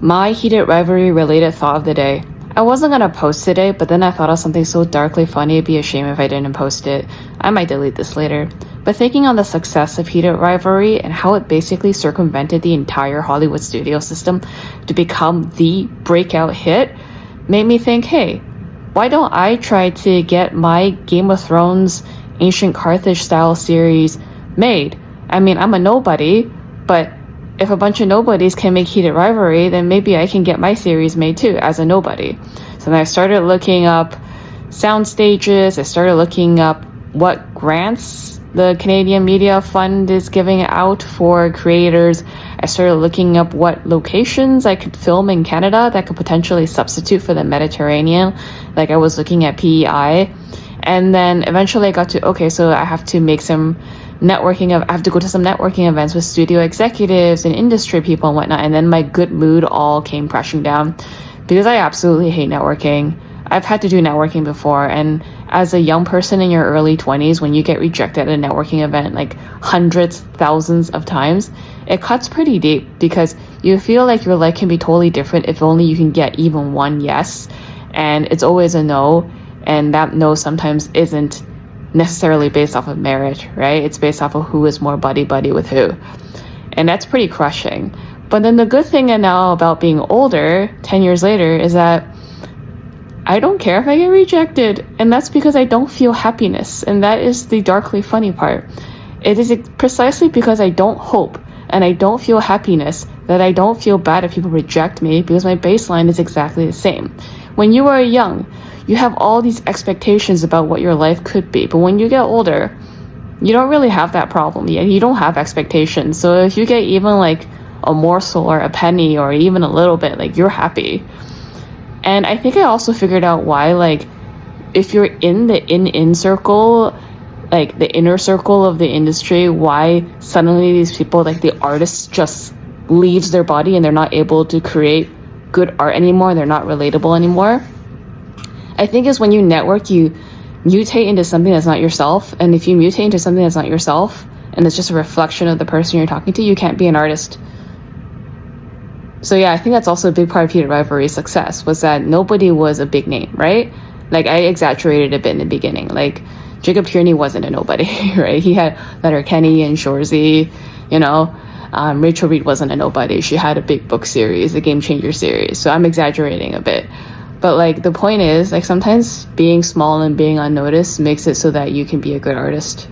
My Heated Rivalry related thought of the day. I wasn't gonna post today, but then I thought of something so darkly funny it'd be a shame if I didn't post it. I might delete this later. But thinking on the success of Heated Rivalry and how it basically circumvented the entire Hollywood studio system to become the breakout hit made me think, hey, why don't I try to get my Game of Thrones Ancient Carthage style series made? I mean, I'm a nobody, but if a bunch of nobodies can make Heated Rivalry, then maybe I can get my series made too as a nobody. So then I started looking up soundstages. I started looking up what grants the Canadian Media Fund is giving out for creators. I started looking up what locations I could film in Canada that could potentially substitute for the Mediterranean. Like I was looking at PEI. And then eventually I got to, okay, so I have to make some I have to go to some networking events with studio executives and industry people and whatnot. And then my good mood all came crashing down because I absolutely hate networking. I've had to do networking before. And as a young person in your early 20s, when you get rejected at a networking event like hundreds, thousands of times, it cuts pretty deep because you feel like your life can be totally different if only you can get even one yes. And it's always a no. And that no sometimes isn't necessarily based off of merit, right? It's based off of who is more buddy-buddy with who. And that's pretty crushing. But then the good thing now about being older, 10 years later, is that I don't care if I get rejected. And that's because I don't feel happiness. And that is the darkly funny part. It is precisely because I don't hope and I don't feel happiness that I don't feel bad if people reject me, because my baseline is exactly the same. When you are young, you have all these expectations about what your life could be. But when you get older, you don't really have that problem yet. You don't have expectations. So if you get even like a morsel or a penny or even a little bit, like you're happy. And I think I also figured out why, like, if you're in the in circle, like the inner circle of the industry, why suddenly these people, like the artists, just leaves their body and they're not able to create good art anymore. They're not relatable anymore. I think is when you network, you mutate into something that's not yourself. And if you mutate into something that's not yourself, and it's just a reflection of the person you're talking to, you can't be an artist. So yeah, I think that's also a big part of Heated Rivalry's success, was that nobody was a big name, right? Like I exaggerated a bit in the beginning. Like Jacob Tierney wasn't a nobody, right? He had Letterkenny and Shoresy, you know. Rachel Reed wasn't a nobody. She had a big book series, a Game Changer series. So I'm exaggerating a bit. But like the point is, like sometimes being small and being unnoticed makes it so that you can be a good artist.